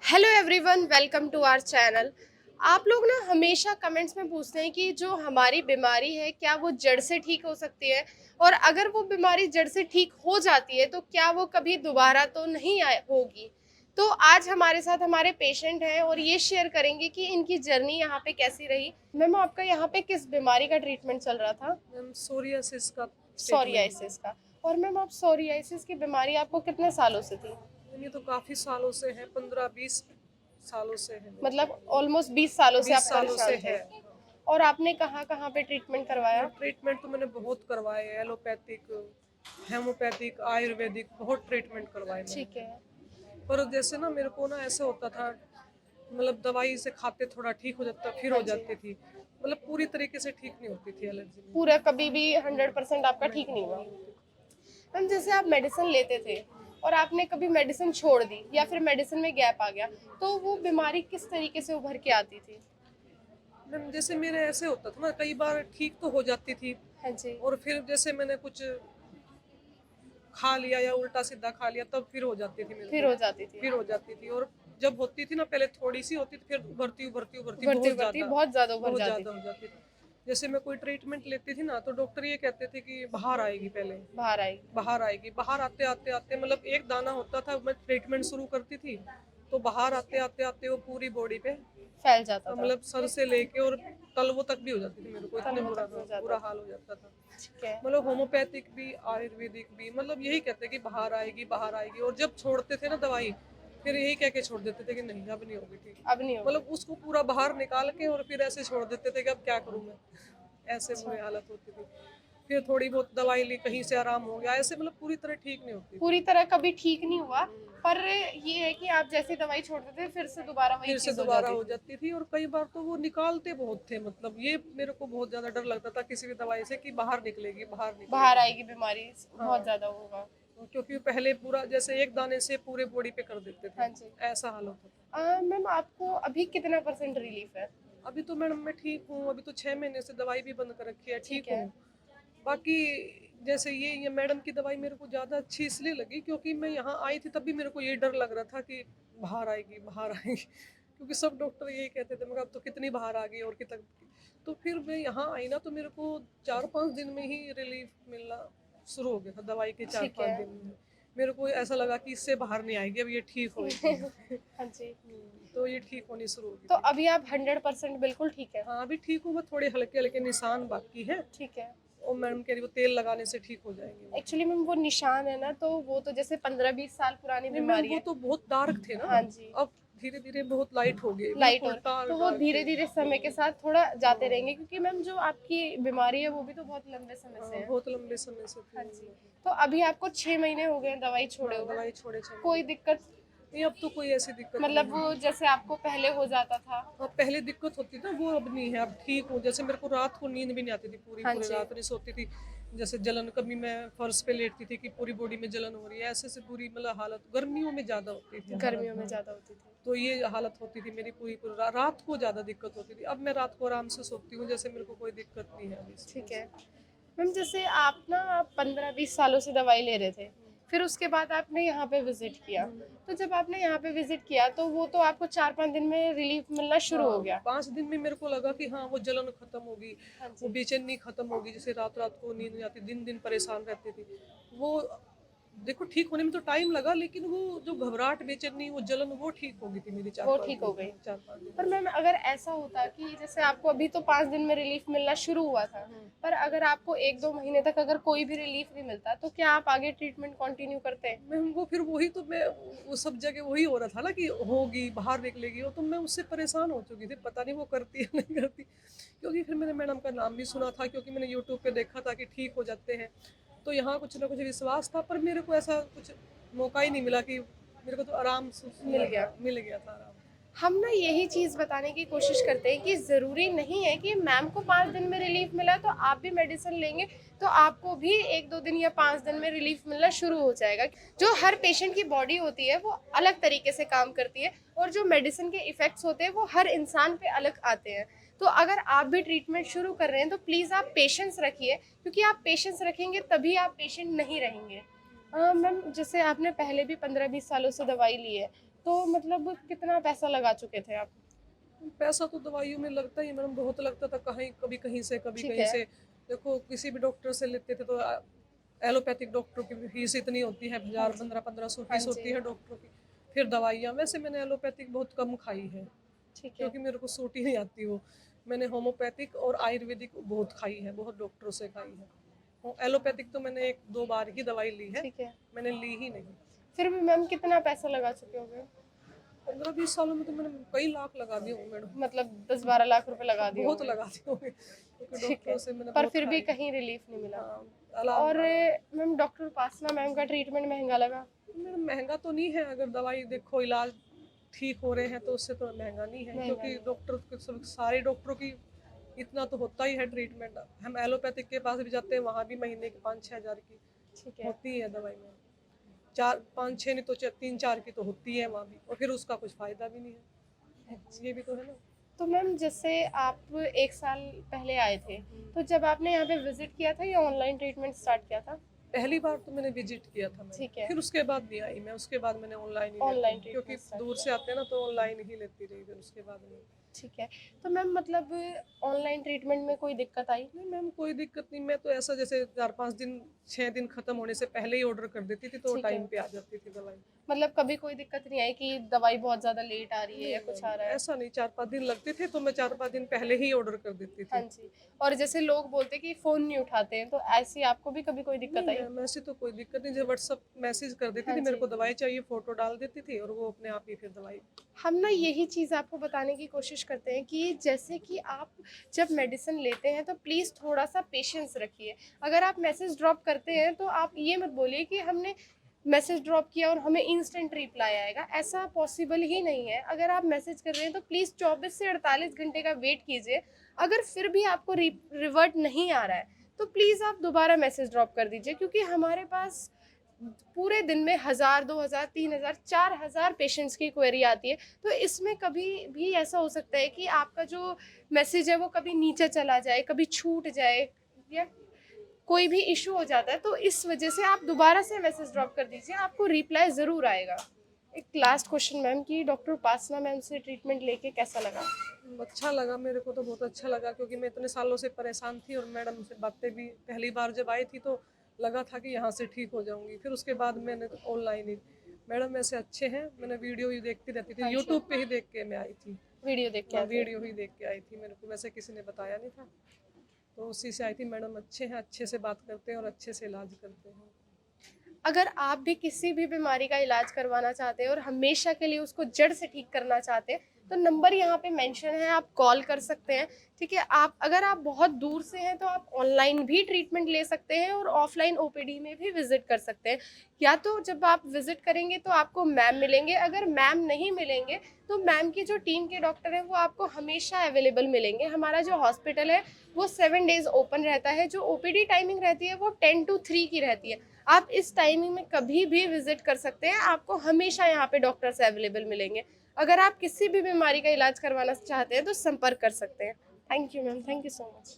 Hello everyone, welcome to our channel. आप लोग ना हमेशा कमेंट्स में पूछते हैं कि जो हमारी बीमारी है क्या वो जड़ से ठीक हो सकती है, और अगर वो बीमारी जड़ से ठीक हो जाती है तो क्या वो कभी दोबारा तो नहीं होगी। तो आज हमारे साथ हमारे पेशेंट हैं और ये शेयर करेंगे कि इनकी जर्नी यहाँ पे कैसी रही। मैम, आपका यहाँ पे किस बीमारी का ट्रीटमेंट चल रहा था? मैम सोरियासिस का ट्रीटमेंट। सोरियासिस का। और मैम, आप सोरियासिस की बीमारी आपको कितने सालों से थी? मैम ये तो काफ़ी सालों से है, 15-20 सालों से है। मतलब ऑलमोस्ट 20 सालों से आप 20 सालों से परेशान थे। है। और आपने कहाँ कहाँ पे ट्रीटमेंट करवाया? ट्रीटमेंट तो मैंने बहुत करवाए, एलोपैथिक, हेमोपैथिक, आयुर्वेदिक, बहुत ट्रीटमेंट करवाए ठीक मैंने। है। पर जैसे ना मेरे को ना ऐसे होता था, मतलब दवाई से खाते थोड़ा ठीक हो जाता, फिर हाँ हो जी। जाती थी। मतलब पूरी तरीके से ठीक नहीं होती थी एलर्जी में। पूरा कभी भी 100% आपका ठीक नहीं नहीं हुआ? नहीं होती थी। मैम, जैसे आप मेडिसिन लेते थे और आपने कभी मेडिसिन छोड़ दी या फिर मेडिसिन में गैप आ गया, तो वो बीमारी किस तरीके से उभर के आती थी? मैम जैसे मेरे ऐसे होता था ना, कई बार ठीक तो हो जाती थी, हाँ जी। और फिर जैसे मैंने कुछ खा लिया या उल्टा सीधा खा लिया तब फिर हो जाती थी मेरे फिर को। हो जाती थी। फिर हो जाती थी, और जब होती थी ना, पहले थोड़ी सी होती थी, फिर उभरती उभरती उभरती उभरती उभरती बहुत ज्यादा उभर बहुत जाती ज्यादा हो थी। जाती थी। जैसे मैं कोई ट्रीटमेंट लेती थी ना, तो डॉक्टर ये कहते थे कि बाहर आएगी पहले, बाहर आएगी। बाहर आएगी। बाहर आते आते आते मतलब एक दाना होता था, मैं ट्रीटमेंट शुरू करती थी तो बाहर आते आते आते वो पूरी बॉडी पे, फैल जाता था। मतलब सर से लेके और तलवों तक भी हो जाती थी मेरे को, इतने तलवों बुरा तक भी हो जाता बुरा था। हाल हो जाता था। ठीक है। मतलब होम्योपैथिक भी, आयुर्वेदिक भी, मतलब यही कहते हैं कि बाहर आएगी बाहर आएगी, और जब छोड़ते थे ना दवाई, फिर यही कह के छोड़ देते थे कि नहीं अब नहीं होगी ठीक। अब नहीं होगी। मतलब उसको पूरा बाहर निकाल के और फिर ऐसे छोड़ देते थे कि अब क्या करूं मैं। ऐसे अच्छा। बुरी हालत होती थी। फिर थोड़ी बहुत दवाई ली, कहीं से आराम हो गया, ऐसे मतलब पूरी तरह ठीक नहीं होती थी। पूरी तरह कभी ठीक नहीं हुआ, पर ये है कि आप जैसे दवाई छोड़ते थे फिर से दोबारा वही फिर से चीज हो दोबारा जाती हो थी। जाती थी, और कई बार तो वो निकालते बहुत थे, मतलब ये मेरे को बहुत ज्यादा डर लगता था किसी भी दवाई से कि बाहर निकलेगी बाहर बाहर निकलेगी। आएगी बीमारी, बहुत हाँ, ज्यादा होगा। क्योंकि पहले पूरा जैसे एक दाने से पूरे बॉडी पे कर देते थे, हाँ जी। ऐसा हाल होता था। मैम, आपको अभी कितना परसेंट रिलीफ है? अभी तो मैडम मैं ठीक हूँ, अभी तो 6 महीने से दवाई भी बंद कर रखी है, ठीक ठीक है। हूँ। बाकी जैसे ये मैडम की दवाई मेरे को ज़्यादा अच्छी इसलिए लगी क्योंकि मैं यहाँ आई थी तब भी मेरे को ये डर लग रहा था कि बाहर आएगी बाहर आएगी। क्योंकि सब डॉक्टर यही कहते थे, मगर अब तो कितनी बाहर आ गई और कितनी। तो फिर मैं यहाँ आई ना, तो मेरे को 4-5 दिन में ही रिलीफ मिलना शुरू हो गया था दवाई के, चार ठीक पाँच है। दिन में मेरे को ऐसा लगा कि इससे बाहर नहीं आएगी, अब ये ठीक होगी। हाँ जी। तो ये ठीक होनी शुरू हो गई तो थी। अभी आप 100% बिल्कुल ठीक है? हाँ अभी ठीक हूँ, बस थोड़े हल्के हल्के निशान बाकी है, ठीक है। और मैडम कह रही वो तेल लगाने से ठीक हो जाएंगे वो। एक्चुअली मैम, वो निशान है ना, तो वो तो जैसे 15-20 साल पुरानी नहीं मैम, बीमारी वो है। तो बहुत डार्क थे ना, हाँ जी। अब धीरे धीरे बहुत लाइट हो गए, लाइट, बिल्कुल और डार्क तो वो डार्क थे। धीरे धीरे समय के साथ थोड़ा जाते रहेंगे, क्योंकि मैम जो आपकी बीमारी है वो भी तो बहुत लंबे समय से हाँ है। बहुत लंबे समय से हाँ थी। जी। तो अभी आपको 6 महीने हो गए दवाई छोड़े हाँ हुए? दवाई छोड़े चले कोई गए। दिक्कत? नहीं अब तो कोई ऐसी दिक्कत नहीं मतलब है। वो जैसे आपको पहले हो जाता था? अब पहले दिक्कत होती ना, वो अब नहीं है, अब ठीक हूँ। जैसे मेरे को रात को नींद भी नहीं आती थी, पूरी हाँ पूरी जी। रात नहीं सोती थी। जैसे जलन, कभी मैं फर्श पे लेटती थी कि पूरी बॉडी में जलन हो रही है, ऐसे से बुरी मतलब हालत गर्मियों में ज्यादा होती थी हालत। गर्मियों में ज्यादा होती थी। तो ये हालत होती थी मेरी पूरी पूरी रात को ज़्यादा दिक्कत होती थी। अब मैं रात को आराम से सोती हूँ, जैसे मेरे को कोई दिक्कत नहीं है अभी ठीक इसमें। है। मैम, जैसे आप ना 15-20 सालों से दवाई ले रहे थे, फिर उसके बाद आपने यहाँ पे विजिट किया, तो जब आपने यहाँ पे विजिट किया तो वो तो आपको 4-5 दिन में रिलीफ मिलना शुरू हो हाँ गया? 5 दिन में मेरे को लगा कि हाँ वो जलन खत्म होगी, हाँ वो जी। बेचैनी खत्म होगी, जैसे रात रात को नींद नहीं आती, दिन दिन परेशान रहती थी वो। देखो ठीक होने में तो टाइम लगा, लेकिन वो जो घबराहट, बेचैनी, वो जलन, वो ठीक हो गई थी मेरी चार वो पाँच ठीक हो दिन गई। में 4-5 दिन पर में। मैम, अगर ऐसा होता कि जैसे आपको अभी तो 5 दिन में रिलीफ मिलना शुरू हुआ था, पर अगर आपको 1-2 महीने तक अगर कोई भी रिलीफ नहीं मिलता, तो क्या आप आगे ट्रीटमेंट कंटिन्यू करते? मैं वो फिर वही तो मैं, वो सब जगह वही हो रहा था ना कि होगी बाहर निकलेगी वो, तो मैं उससे परेशान हो चुकी थी, पता नहीं वो करती है नहीं करती। क्योंकि फिर मैंने मैडम का नाम भी सुना था, क्योंकि मैंने यूट्यूब पे देखा था कि ठीक हो जाते हैं, तो यहाँ कुछ ना कुछ विश्वास था, पर मेरे को ऐसा कुछ मौका ही नहीं मिला कि मेरे को तो आराम मिल गया। मिल गया था आराम। हम ना यही चीज़ बताने की कोशिश करते हैं कि ज़रूरी नहीं है कि मैम को 5 दिन में रिलीफ मिला तो आप भी मेडिसिन लेंगे तो आपको भी 1-2 दिन या 5 दिन में रिलीफ मिलना शुरू हो जाएगा। जो हर पेशेंट की बॉडी होती है वो अलग तरीके से काम करती है, और जो मेडिसिन के इफ़ेक्ट्स होते हैं वो हर इंसान पे अलग आते हैं। तो अगर आप भी ट्रीटमेंट शुरू कर रहे हैं तो प्लीज़ आप पेशेंस रखिए, क्योंकि आप पेशेंस रखेंगे तभी आप पेशेंट नहीं रहेंगे। मैम, जैसे आपने पहले भी 15-20 सालों से दवाई ली है, तो मतलब कितना पैसा लगा चुके थे आप? पैसा तो दवाइयों में लगता ही है मैडम, बहुत लगता था, कहीं कभी कहीं से कभी ठीक कहीं है। से। देखो किसी भी डॉक्टर से लेते थे तो एलोपैथिक डॉक्टर की भी फीस इतनी होती है, हाँ 1000 जी। 1500 हाँ फीस होती जी। है डॉक्टरों की। फिर दवाइयाँ, वैसे मैंने एलोपैथिक बहुत कम खाई है ठीक है। क्योंकि मेरे को सूट ही नहीं आती वो। मैंने होम्योपैथिक और आयुर्वेदिक बहुत खाई है, बहुत डॉक्टरों से खाई है। एलोपैथिक तो मैंने एक दो बार ही दवाई ली है, ठीक है। मैंने ली ही नहीं। फिर भी मैम कितना पैसा लगा चुके होंगे? 15-20 सालों में तो मैंने कई लाख लगा दिए होंगे मैडम। मतलब 10-12 लाख रुपए लगा दिए बहुत होंगे। लगा दिए होंगे क्योंकि ठीक है। डॉक्टरों से मैंने पर बहुत फिर भी खाई। कहीं रिलीफ नहीं मिला। हाँ, और अलार्म। मैम डॉक्टर उपासना मैम का ट्रीटमेंट महँगा लगा? मैडम महँगा तो नहीं है, अगर दवाई देखो इलाज ठीक हो रहे हैं तो उससे तो महँगा नहीं है, महँगा क्योंकि नहीं है। डॉक्टर के सब सारे डॉक्टरों की इतना तो होता ही है ट्रीटमेंट। हम एलोपैथिक के पास भी जाते हैं, वहाँ भी महीने की 5-6 हज़ार की ठीक है। होती है दवाई में। 4-5-6 नहीं तो 3-4 की तो होती है वहाँ भी, और फिर उसका कुछ फ़ायदा भी नहीं है। ये भी तो है ना। तो मैम जैसे आप 1 साल पहले आए थे, तो जब आपने यहाँ पे विज़िट किया था या ऑनलाइन ट्रीटमेंट स्टार्ट किया था? पहली बार तो मैंने विजिट किया था मैंने, ठीक है। फिर उसके बाद नहीं आई मैं, उसके बाद मैंने ऑनलाइन ही लेती ऑनलाइन हूँ, क्योंकि ट्रीटमेंट स्टार्ट दूर किया। से आते हैं ना तो ऑनलाइन ही लेती रही फिर उसके बाद में। ठीक है। तो मैम मतलब ऑनलाइन ट्रीटमेंट में कोई दिक्कत आई? नहीं मैम, कोई दिक्कत नहीं, मैं तो ऐसा जैसे 4-5 दिन 6 दिन खत्म होने से पहले ही ऑर्डर कर देती थी, तो ठीक टाइम है। पे आ जाती थी दवाई। मतलब कभी कोई दिक्कत नहीं आई कि दवाई बहुत ज़्यादा लेट आ रही है नहीं या कुछ मैम, आ रहा है? ऐसा नहीं, 4-5 दिन लगते थे तो मैं 4-5 दिन पहले ही ऑर्डर कर देती हाँ थी। जी। और जैसे लोग बोलते हैं कि फ़ोन नहीं उठाते हैं, तो ऐसी आपको भी कभी कोई नहीं दिक्कत आई? मैम, ऐसी तो कोई दिक्कत नहीं, जब व्हाट्सअप मैसेज कर देती हाँ थी मेरे जी। को दवाई चाहिए, फोटो डाल देती थी और वो अपने आप ही फिर दवाई। हम ना यही चीज़ आपको बताने की कोशिश करते हैं कि जैसे कि आप जब मेडिसिन लेते हैं तो प्लीज़ थोड़ा-सा पेशेंस रखिए। अगर आप मैसेज ड्रॉप करते हैं तो आप ये मत बोलिए कि हमने मैसेज ड्रॉप किया और हमें इंस्टेंट रिप्लाई आएगा, ऐसा पॉसिबल ही नहीं है। अगर आप मैसेज कर रहे हैं तो प्लीज़ 24 से 48 घंटे का वेट कीजिए। अगर फिर भी आपको रिवर्ट नहीं आ रहा है, तो प्लीज़ आप दोबारा मैसेज ड्रॉप कर दीजिए, क्योंकि हमारे पास पूरे दिन में 1000, 2000, 3000, 4000 पेशेंट्स की क्वेरी आती है। तो इसमें कभी भी ऐसा हो सकता है कि आपका जो मैसेज है वो कभी नीचे चला जाए, कभी छूट जाए या कोई भी इश्यू हो जाता है, तो इस वजह से आप दोबारा से मैसेज ड्रॉप कर दीजिए, आपको रिप्लाई ज़रूर आएगा। एक लास्ट क्वेश्चन मैम कि डॉक्टर उपासना मैम से ट्रीटमेंट लेके कैसा लगा? अच्छा लगा, मेरे को तो बहुत अच्छा लगा, क्योंकि मैं इतने सालों से परेशान थी और मैडम से बातें भी पहली बार जब आई थी तो लगा था कि यहाँ से ठीक हो जाऊंगी। फिर उसके बाद मैंने तो ऑनलाइन ही, मैडम ऐसे अच्छे हैं, मैंने वीडियो ही देखती रहती थी, हाँ जी। यूट्यूब पे ही देख के मैं आई थी। वीडियो देख के हाँ, आते हैं। वीडियो ही देख के आई थी, मेरे को वैसे किसी ने बताया नहीं था, तो उसी से आई थी। मैडम अच्छे हैं, अच्छे से बात करते हैं और अच्छे से इलाज करते हैं। अगर आप भी किसी भी बीमारी का इलाज करवाना चाहते हैं और हमेशा के लिए उसको जड़ से ठीक करना चाहते हैं, तो नंबर यहाँ पे मेंशन है, आप कॉल कर सकते हैं। ठीक है। अगर आप बहुत दूर से हैं तो आप ऑनलाइन भी ट्रीटमेंट ले सकते हैं और ऑफलाइन ओपीडी में भी विजिट कर सकते हैं। या तो जब आप विजिट करेंगे तो आपको मैम मिलेंगे, अगर मैम नहीं मिलेंगे तो मैम की जो टीम के डॉक्टर हैं वो आपको हमेशा अवेलेबल मिलेंगे। हमारा जो हॉस्पिटल है वो 7 डेज ओपन रहता है। जो ओपीडी टाइमिंग रहती है वो 10 to 3 की रहती है। आप इस टाइमिंग में कभी भी विजिट कर सकते हैं, आपको हमेशा यहाँ पे डॉक्टर्स अवेलेबल मिलेंगे। अगर आप किसी भी बीमारी का इलाज करवाना चाहते हैं तो संपर्क कर सकते हैं। Thank you ma'am, thank you so much.